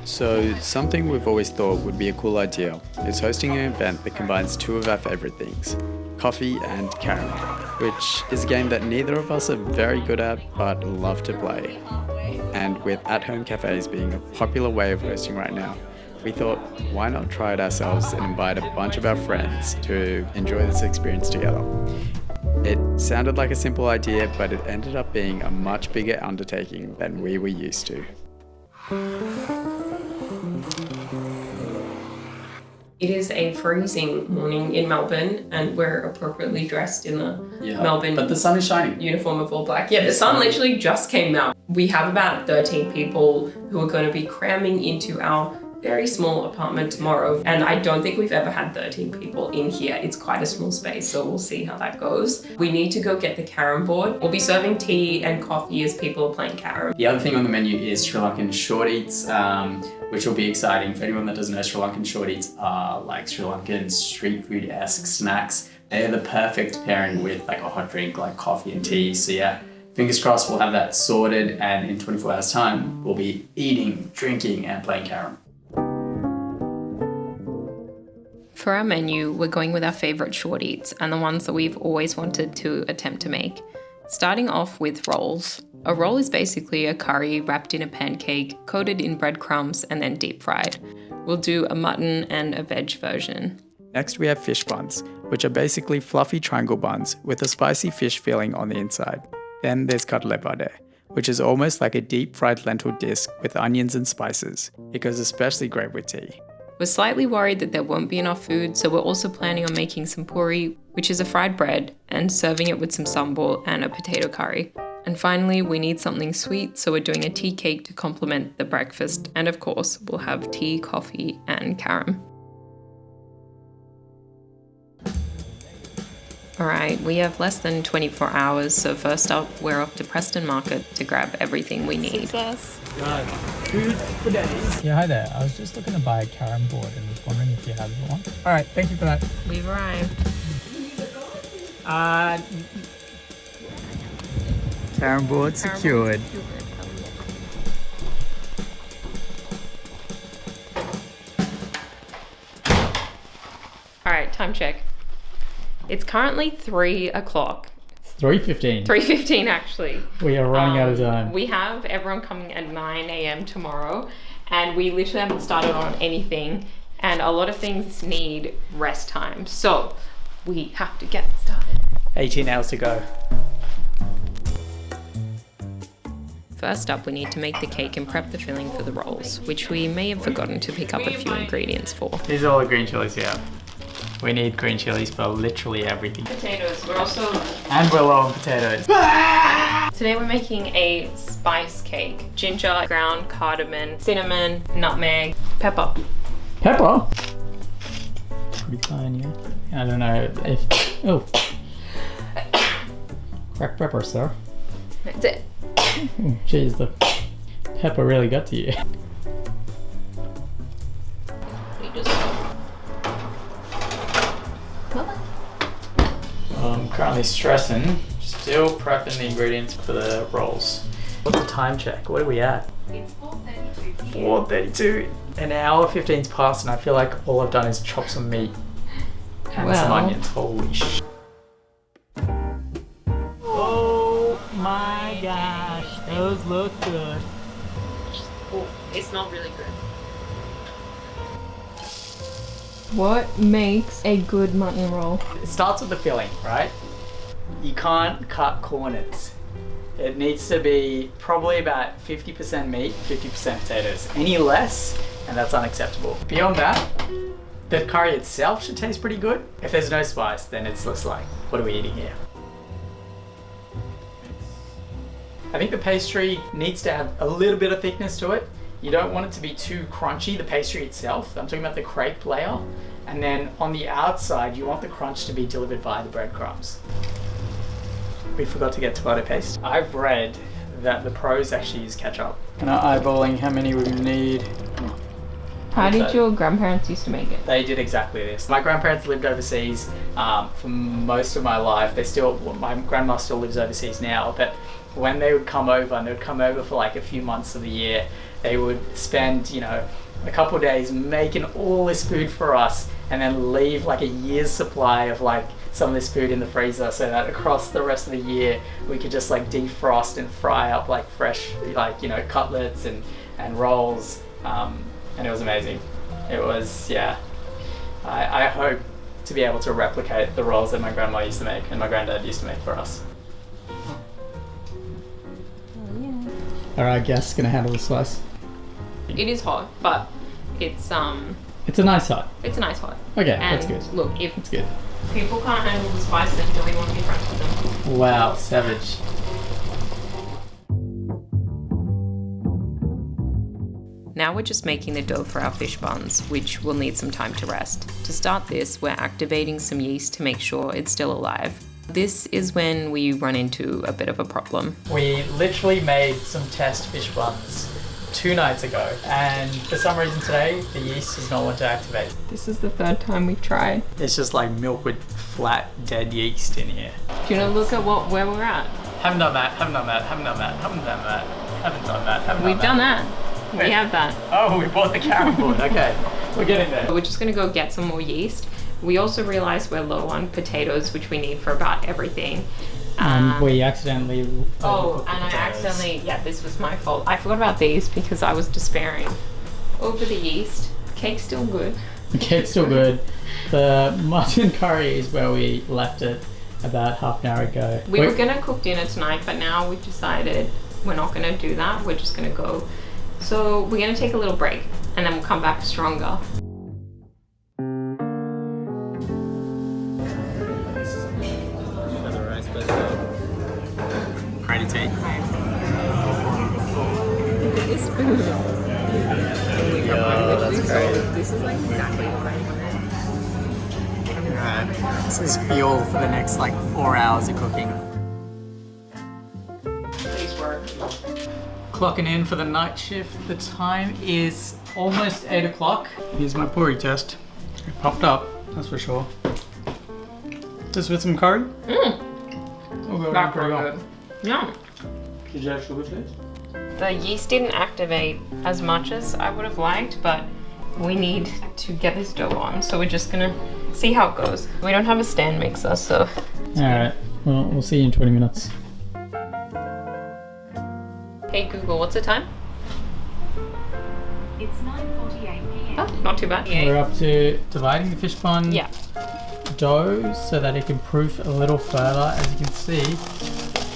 So, something we've always thought would be a cool idea is hosting an event that combines two of our favourite things, coffee and Carrom, which is a game that neither of us are very good at but love to play. And with at-home cafes being a popular way of hosting right now, we thought, why not try it ourselves and invite a bunch of our friends to enjoy this experience together. It sounded like a simple idea, but it ended up being a much bigger undertaking than we were used to. It is a freezing morning in Melbourne and we're appropriately dressed in the Melbourne but the sun is shining. Uniform of all black. Yeah, the sun literally just came out. We have about 13 people who are going to be cramming into our very small apartment tomorrow, and I don't think we've ever had 13 people in here. It's quite a small space, so we'll see how that goes. We need to go get the Carrom board. We'll be serving tea and coffee as people are playing Carrom. The other thing on the menu is Sri Lankan short eats, which will be exciting. For anyone that doesn't know, Sri Lankan short eats are like Sri Lankan street food-esque snacks. They're the perfect pairing with like a hot drink like coffee and tea. So yeah, fingers crossed we'll have that sorted, and in 24 hours time, we'll be eating, drinking and playing Carrom. For our menu, we're going with our favourite short eats and the ones that we've always wanted to attempt to make. Starting off with rolls. A roll is basically a curry wrapped in a pancake, coated in breadcrumbs and then deep fried. We'll do a mutton and a veg version. Next we have fish buns, which are basically fluffy triangle buns with a spicy fish filling on the inside. Then there's cutlet vade, which is almost like a deep fried lentil disc with onions and spices. It goes especially great with tea. We're slightly worried that there won't be enough food, so we're also planning on making some puri, which is a fried bread, and serving it with some sambal and a potato curry. And finally, we need something sweet, so we're doing a tea cake to complement the breakfast, and of course, we'll have tea, coffee, and Carrom. Alright, we have less than 24 hours, so first up, we're off to Preston Market to grab everything we need. Success. Right, food for days. Yeah, hi there. I was just looking to buy a Carrom board and was wondering if you had one. All right, thank you for that. We've arrived. Carrom board secured. Alright, time check. It's currently 3 o'clock. 3:15. 3:15 actually. We are running out of time. We have everyone coming at 9 a.m. tomorrow, and we literally haven't started on anything, and a lot of things need rest time. So we have to get started. 18 hours to go. First up, we need to make the cake and prep the filling for the rolls, which we may have forgotten to pick up a few ingredients for. These are all the green chilies we have. We need green chilies for literally everything. Potatoes. We're also... And we're low on potatoes. Today we're making a spice cake. Ginger, ground cardamom, cinnamon, nutmeg, pepper. Pepper? Pretty fine, yeah. I don't know if... Oh. Cracked pepper, sir. That's it. Jeez, the pepper really got to you. We just... I'm currently stressing, still prepping the ingredients for the rolls. What's the time check? What are we at? It's 4:32. 4:32. An hour 15's passed and I feel like all I've done is chop some meat and some onions. Holy sh! Oh my gosh, those look good. Oh, it's not really good. What makes a good mutton roll? It starts with the filling, right? You can't cut corners. It needs to be probably about 50% meat, 50% potatoes. Any less, and that's unacceptable. Beyond that, the curry itself should taste pretty good. If there's no spice, then it's just like, what are we eating here? I think the pastry needs to have a little bit of thickness to it. You don't want it to be too crunchy, the pastry itself. I'm talking about the crepe layer. And then on the outside, you want the crunch to be delivered by the breadcrumbs. We forgot to get tomato paste. I've read that the pros actually use ketchup. And I'm eyeballing how many we need. How did your grandparents used to make it? They did exactly this. My grandparents lived overseas for most of my life. My grandma still lives overseas now, but when they would come over, and they would come over for like a few months of the year, they would spend, you know, a couple of days making all this food for us and then leave like a year's supply of like some of this food in the freezer so that across the rest of the year we could just like defrost and fry up like fresh, like, you know, cutlets and rolls. And it was amazing. It was, yeah. I hope to be able to replicate the rolls that my grandma used to make and my granddad used to make for us. Alright, guess, gonna handle the slice. It is hot, but it's a nice hot. It's a nice hot. Okay, And that's good. look, if That's good. people can't handle the spice, then do we want to be friends with them? Wow, savage. Now we're just making the dough for our fish buns, which will need some time to rest. To start this, we're activating some yeast to make sure it's still alive. This is when we run into a bit of a problem. We literally made some test fish buns 2 nights ago, and for some reason today, the yeast does not want to activate. This is the 3rd time we've tried. It's just like milk with flat, dead yeast in here. Do you want to look at where we're at? Haven't done that, haven't done that, haven't done that, haven't done that, haven't done that, haven't We've done that. Wait. We have that. Oh, we bought the Carrom board. Okay, we're getting there. We're just gonna go get some more yeast. We also realized we're low on potatoes, which we need for about everything. And we accidentally Oh, and I accidentally, yeah, this was my fault. I forgot about these because I was despairing. Over the yeast. Cake's still good. The cake's still good. The mutton curry is where we left it about half an hour ago. We were gonna cook dinner tonight, but now we've decided we're not gonna do that. We're just gonna go. So we're gonna take a little break and then we'll come back stronger. Ready to eat? Look at this spoon. This is like exactly what I wanted. Alright, this is fuel for the next like 4 hours of cooking. Please work. Clocking in for the night shift. The time is almost 8 o'clock. Here's my puri test. It popped up, that's for sure. This with some curry? Oh, go Back pretty well. good. Yeah. Did you have sugar taste? The yeast didn't activate as much as I would have liked, but we need to get this dough on, so we're just gonna see how it goes. We don't have a stand mixer, so. Alright, well, we'll see you in 20 minutes. Hey Google, what's the time? It's 9:48 p.m. Oh, not too bad. We're up to dividing the fish bun Yeah. dough so that it can proof a little further. As you can see,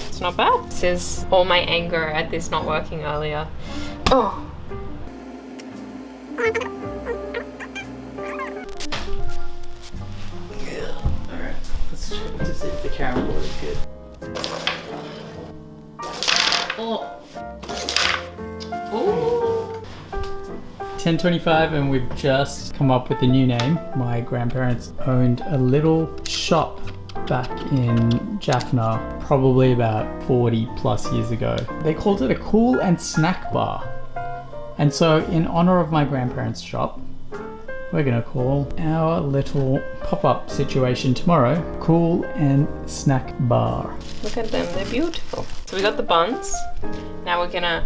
It's not bad. This is all my anger at this not working earlier. Oh. alright, let's check to see if the Carrom board is good. Oh. Oh. 10:25 and we've just come up with a new name. My grandparents owned a little shop back in Jaffna probably about 40 plus years ago. They called it a cool and snack bar. And so in honor of my grandparents' shop, we're gonna call our little pop-up situation tomorrow Cool and Snack Bar. Look at them, they're beautiful. So we got the buns. Now we're gonna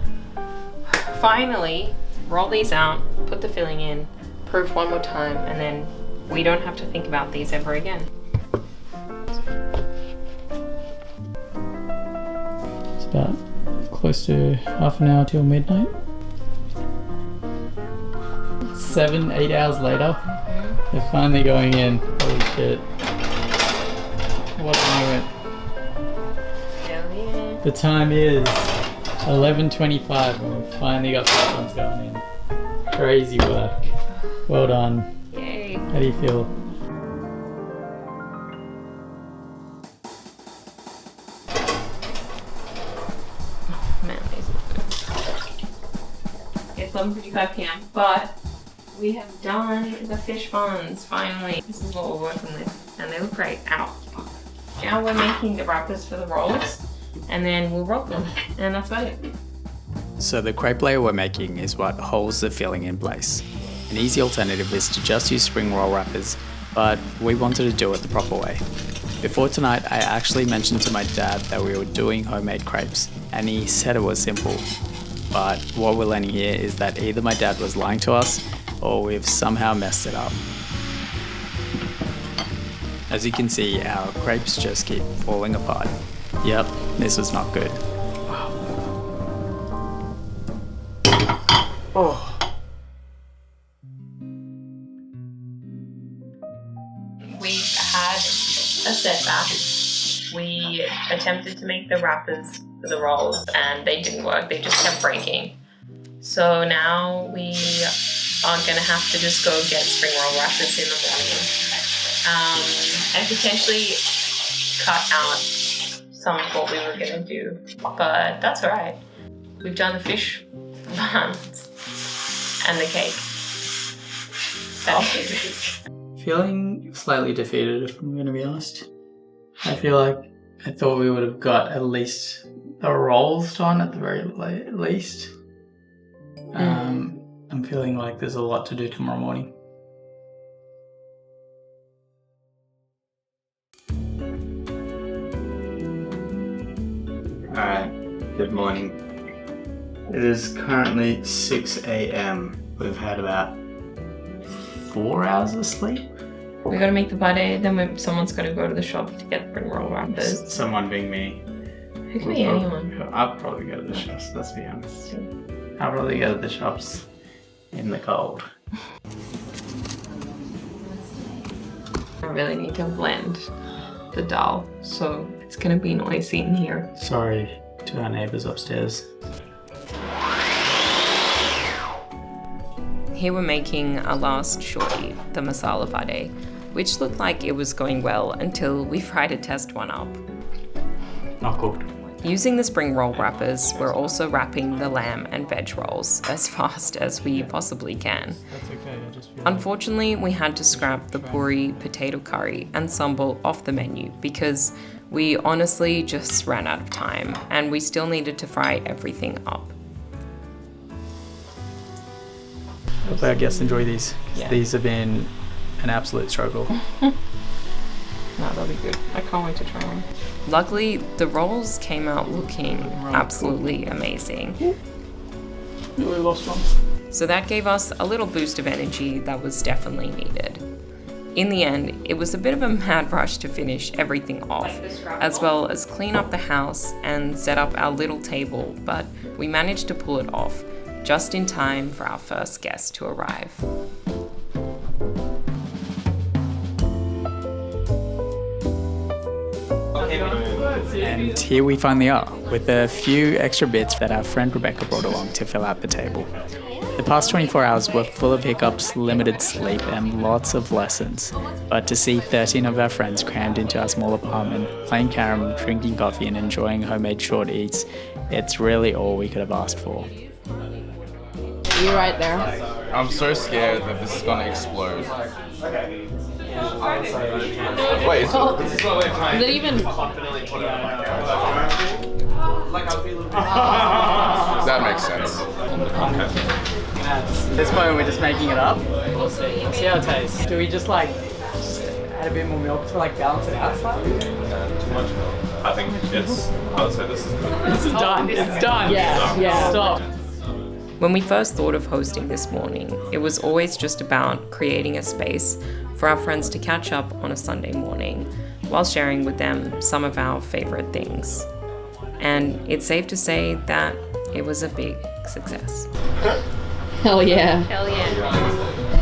finally roll these out, put the filling in, proof one more time, and then we don't have to think about these ever again. It's about close to half an hour till midnight. 7-8 hours later, they're finally going in. Holy shit. What a moment. Hell yeah. The time is 11:25 and we've finally got the ones going in. Crazy work. Well done. Yay. How do you feel? Man, these look good. It's 11:55 p.m., but we have done the fish buns, finally. This is what we're working with, and they look great. Ow. Now we're making the wrappers for the rolls, and then we'll roll them, and that's about it. So the crepe layer we're making is what holds the filling in place. An easy alternative is to just use spring roll wrappers, but we wanted to do it the proper way. Before tonight, I actually mentioned to my dad that we were doing homemade crepes, and he said it was simple. but what we're learning here is that either my dad was lying to us or we've somehow messed it up. As you can see, our crepes just keep falling apart. Yep, this was not good. Oh. We've had a setback. We attempted to make the wrappers for the rolls and they didn't work, they just kept breaking. So now we are gonna have to just go get spring roll wrappers in the morning. And potentially cut out some of what we were gonna do, but that's all right. We've done the fish, buns, and the cake. That's it. Feeling slightly defeated, if I'm gonna be honest. I feel like I thought we would have got at least the rolls done at the very least. I'm feeling like there's a lot to do tomorrow morning. Alright, good morning. It is currently 6 a.m. We've had about 4 hours of sleep. We gotta make the pate, then someone's gotta go to the shop to get spring roll wrappers. Someone being me. It could be anyone. I'll probably go to the shops, let's be honest. I'll probably go to the shops in the cold. I really need to blend the dal, so it's gonna be noisy in here. Sorry to our neighbours upstairs. Here we're making our last shorty, the masala vade, which looked like it was going well until we tried to test one up. Not cooked. Using the spring roll wrappers, we're also wrapping the lamb and veg rolls as fast as we possibly can. That's okay, I just feel Unfortunately, we had to scrap the puri, potato curry, and sambal off the menu because we honestly just ran out of time and we still needed to fry everything up. Hopefully our guests enjoy these. Yeah. These have been an absolute struggle. No, that'll be good. I can't wait to try one. Luckily, the rolls came out looking absolutely amazing. Really lost one. So that gave us a little boost of energy that was definitely needed. In the end, it was a bit of a mad rush to finish everything off, as well as clean up the house and set up our little table, but we managed to pull it off, just in time for our first guest to arrive. And here we finally are, with a few extra bits that our friend Rebecca brought along to fill out the table. The past 24 hours were full of hiccups, limited sleep, and lots of lessons. But to see 13 of our friends crammed into our small apartment, playing Carrom, drinking coffee, and enjoying homemade short eats, it's really all we could have asked for. You right there. I'm so scared that this is gonna explode. Wait, is it even? that makes sense. At this point, we're just making it up. We'll see. See how it tastes. Do we just add a bit more milk to balance it out slightly? Too much milk. I think I would say this is good. This is done. It's done. Yeah. Stop. When we first thought of hosting this morning, it was always just about creating a space for our friends to catch up on a Sunday morning while sharing with them some of our favorite things. And it's safe to say that it was a big success. Hell yeah. Hell yeah.